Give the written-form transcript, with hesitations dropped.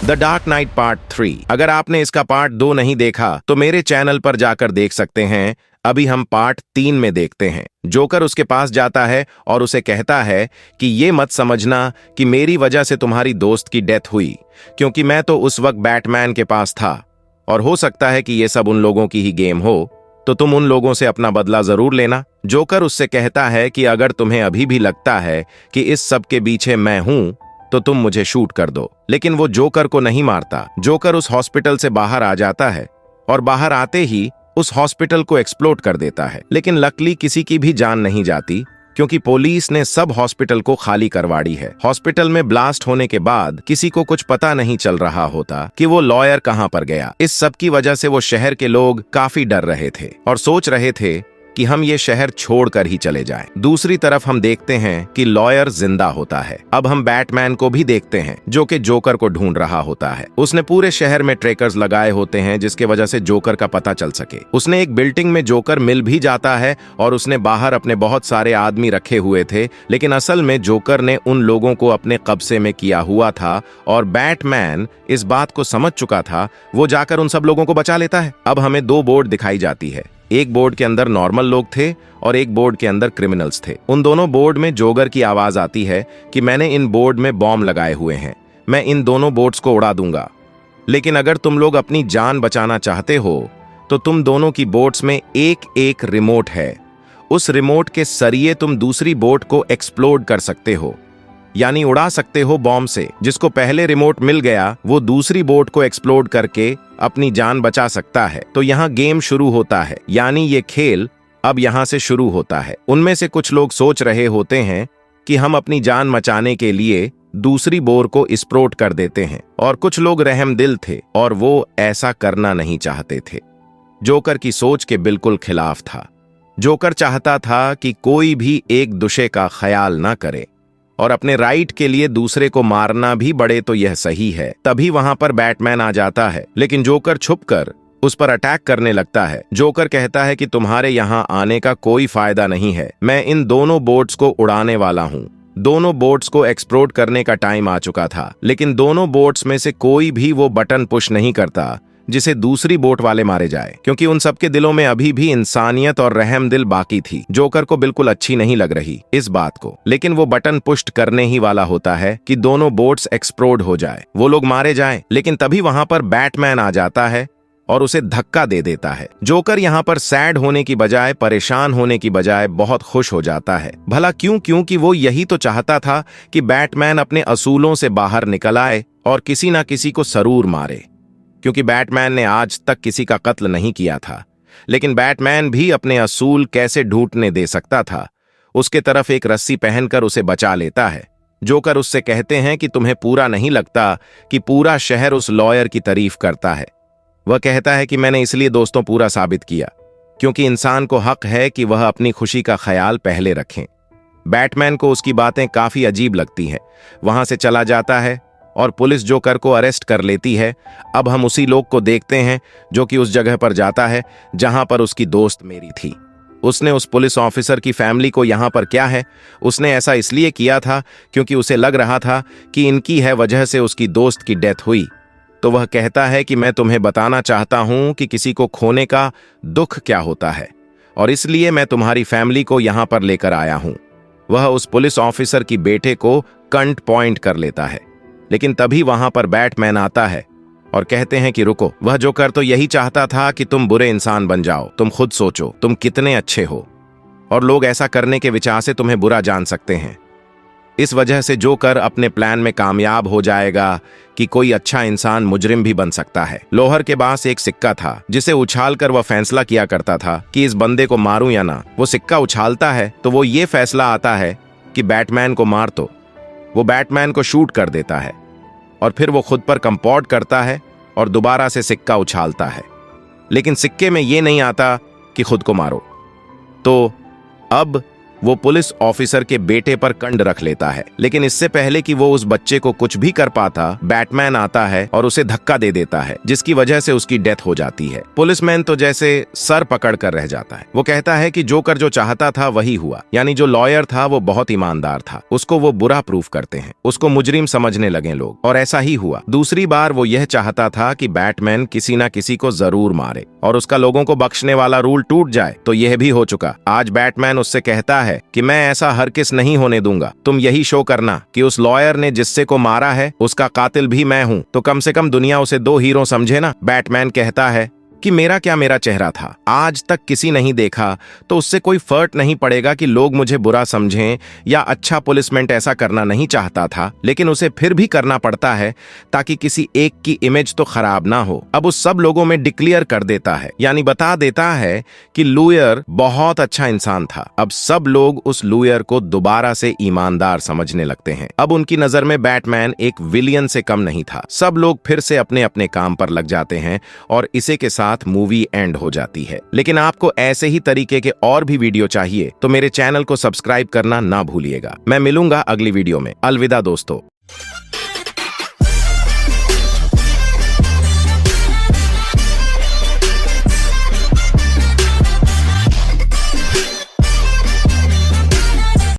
The dark night part 3। अगर आपने इसका पार्ट 2 नहीं देखा तो मेरे चैनल पर जाकर देख सकते हैं। अभी हम पार्ट 3 में देखते हैं। जोकर उसके पास जाता है और उसे कहता है कि ये मत समझना कि मेरी वजह से तुम्हारी दोस्त की डेथ हुई, क्योंकि मैं तो उस वक्त बैटमैन के पास था और हो सकता है कि ये सब उन लोगों की ही गेम हो, तो तुम उन लोगों से अपना बदला जरूर लेना। जोकर उससे कहता है कि अगर तुम्हें अभी भी लगता है कि इस सब के पीछे मैं हूं तो तुम मुझे शूट कर दो, लेकिन वो जोकर को नहीं मारता। जोकर उस हॉस्पिटल से बाहर आ जाता है और बाहर आते ही उस हॉस्पिटल को एक्सप्लोड कर देता है, लेकिन लकली किसी की भी जान नहीं जाती क्योंकि पुलिस ने सब हॉस्पिटल को खाली करवा दी है। हॉस्पिटल में ब्लास्ट होने के बाद किसी को कुछ पता नहीं चल रहा होता कि वो लॉयर कहां पर गया। इस सब की वजह से वो शहर के लोग काफी डर रहे थे और सोच रहे थे कि हम ये शहर छोड़कर ही चले जाएं। दूसरी तरफ हम देखते हैं कि लॉयर जिंदा होता है। अब हम बैटमैन को भी देखते हैं जो कि जोकर को ढूंढ रहा होता है। उसने पूरे शहर में ट्रैकर्स लगाए होते हैं जिसके वजह से जोकर का पता चल सके। उसने एक बिल्डिंग में जोकर मिल भी जाता है और उसने बाहर अपने बहुत सारे आदमी रखे हुए थे, लेकिन असल में जोकर ने उन लोगों को अपने कब्जे में किया हुआ था और बैटमैन इस बात को समझ चुका था। वो जाकर उन सब लोगों को बचा लेता है। अब हमें 2 बोर्ड दिखाई जाती है। एक बोर्ड के अंदर नॉर्मल लोग थे और एक बोर्ड के अंदर क्रिमिनल्स थे। उन दोनों बोर्ड में जोकर की आवाज आती है कि मैंने इन बोर्ड में बॉम्ब लगाए हुए हैं, मैं इन दोनों बोर्ड्स को उड़ा दूंगा, लेकिन अगर तुम लोग अपनी जान बचाना चाहते हो तो तुम दोनों की बोट्स में एक एक रिमोट है। उस रिमोट के जरिए तुम दूसरी बोट को एक्सप्लोड कर सकते हो, यानी उड़ा सकते हो बॉम्ब से। जिसको पहले रिमोट मिल गया वो दूसरी बोट को एक्सप्लोड करके अपनी जान बचा सकता है। तो यहाँ गेम शुरू होता है, यानी ये खेल अब यहाँ से शुरू होता है। उनमें से कुछ लोग सोच रहे होते हैं कि हम अपनी जान बचाने के लिए दूसरी बोर को एक्सप्लोड कर देते हैं, और कुछ लोग रहमदिल थे और वो ऐसा करना नहीं चाहते थे। जोकर की सोच के बिल्कुल खिलाफ था। जोकर चाहता था कि कोई भी एक दूसरे का ख्याल ना करे और अपने राइट के लिए दूसरे को मारना भी बड़े तो यह सही है। तभी वहां पर बैटमैन आ जाता है, लेकिन जोकर छुपकर उस पर अटैक करने लगता है। जोकर कहता है कि तुम्हारे यहाँ आने का कोई फायदा नहीं है, मैं इन दोनों बोट्स को उड़ाने वाला हूँ। दोनों बोट्स को एक्सप्लोड करने का टाइम आ चुका था, लेकिन दोनों बोट्स में से कोई भी वो बटन पुश नहीं करता जिसे दूसरी बोट वाले मारे जाए, क्योंकि उन सबके दिलों में अभी भी इंसानियत और रहमदिल बाकी थी। जोकर को बिल्कुल अच्छी नहीं लग रही इस बात को, लेकिन वो बटन पुश करने ही वाला होता है कि दोनों बोट्स एक्सप्लोड हो जाए, वो लोग मारे जाएं। लेकिन तभी वहां पर बैटमैन आ जाता है और उसे धक्का दे देता है। जोकर यहाँ पर सैड होने की बजाय, परेशान होने की बजाय बहुत खुश हो जाता है। भला क्यों? क्योंकि वो यही तो चाहता था कि बैटमैन अपने असूलों से बाहर निकल आए और किसी ना किसी को जरूर मारे, क्योंकि बैटमैन ने आज तक किसी का कत्ल नहीं किया था। लेकिन बैटमैन भी अपने असूल कैसे ढूंढने दे सकता था। उसके तरफ एक रस्सी पहनकर उसे बचा लेता है। जोकर उससे कहते हैं कि तुम्हें पूरा नहीं लगता कि पूरा शहर उस लॉयर की तारीफ करता है। वह कहता है कि मैंने इसलिए दोस्तों पूरा साबित किया क्योंकि इंसान को हक है कि वह अपनी खुशी का ख्याल पहले रखें। बैटमैन को उसकी बातें काफी अजीब लगती हैं। वहां से चला जाता है और पुलिस जोकर को अरेस्ट कर लेती है। अब हम उसी लोग को देखते हैं जो कि उस जगह पर जाता है जहां पर उसकी दोस्त मेरी थी। उसने उस पुलिस ऑफिसर की फैमिली को यहाँ पर क्या है, उसने ऐसा इसलिए किया था क्योंकि उसे लग रहा था कि इनकी है वजह से उसकी दोस्त की डेथ हुई। तो वह कहता है कि मैं तुम्हें बताना चाहता हूं कि किसी को खोने का दुख क्या होता है, और इसलिए मैं तुम्हारी फैमिली को यहाँ पर लेकर आया हूं। वह उस पुलिस ऑफिसर की बेटे को कंट पॉइंट कर लेता है, लेकिन तभी वहां पर बैटमैन आता है और कहते हैं कि रुको, वह जोकर तो यही चाहता था कि तुम बुरे इंसान बन जाओ। तुम खुद सोचो तुम कितने अच्छे हो और लोग ऐसा करने के विचार से तुम्हें बुरा जान सकते हैं। इस वजह से जोकर अपने प्लान में कामयाब हो जाएगा कि कोई अच्छा इंसान मुजरिम भी बन सकता है। लोहर के पास एक सिक्का था जिसे उछालकर वह फैसला किया करता था कि इस बंदे को मारूं या ना। वो सिक्का उछालता है तो वो ये फैसला आता है कि बैटमैन को मार दो। वो बैटमैन को शूट कर देता है और फिर वो खुद पर कंपाउंड करता है और दोबारा से सिक्का उछालता है, लेकिन सिक्के में ये नहीं आता कि खुद को मारो। तो अब वो पुलिस ऑफिसर के बेटे पर कंड रख लेता है। लेकिन इससे पहले कि वो उस बच्चे को कुछ भी कर पाता, बैटमैन आता है और उसे धक्का दे देता है, जिसकी वजह से उसकी डेथ हो जाती है। पुलिसमैन तो जैसे सर पकड़ कर रह जाता है। वो कहता है कि जोकर जो चाहता था वही हुआ, यानी जो लॉयर था वो बहुत ईमानदार था, उसको वो बुरा प्रूफ करते हैं, उसको मुजरिम समझने लगे लोग, और ऐसा ही हुआ। दूसरी बार वो यह चाहता था कि बैटमैन किसी ना किसी को जरूर मारे और उसका लोगों को बख्शने वाला रूल टूट जाए, तो यह भी हो चुका। आज बैटमैन उससे कहता है कि मैं ऐसा हरगिज़ नहीं होने दूंगा, तुम यही शो करना कि उस लॉयर ने जिससे को मारा है उसका कातिल भी मैं हूं, तो कम से कम दुनिया उसे दो हीरो समझे ना। बैटमैन कहता है कि मेरा क्या मेरा चेहरा था, आज तक किसी नहीं देखा, तो उससे कोई फर्क नहीं पड़ेगा कि लोग मुझे बुरा समझें या अच्छा। पुलिसमैन ऐसा करना नहीं चाहता था, लेकिन उसे फिर भी करना पड़ता है ताकि किसी एक की इमेज तो खराब ना हो। अब उस सब लोगों में डिक्लेयर कर देता है, यानी बता देता है कि लूयर बहुत अच्छा इंसान था। अब सब लोग उस लूयर को दोबारा से ईमानदार समझने लगते हैं। अब उनकी नजर में बैटमैन एक विलियन से कम नहीं था। सब लोग फिर से अपने अपने काम पर लग जाते हैं और इसी के साथ मूवी एंड हो जाती है। लेकिन आपको ऐसे ही तरीके के और भी वीडियो चाहिए तो मेरे चैनल को सब्सक्राइब करना ना भूलिएगा। मैं मिलूंगा अगली वीडियो में। अलविदा दोस्तों।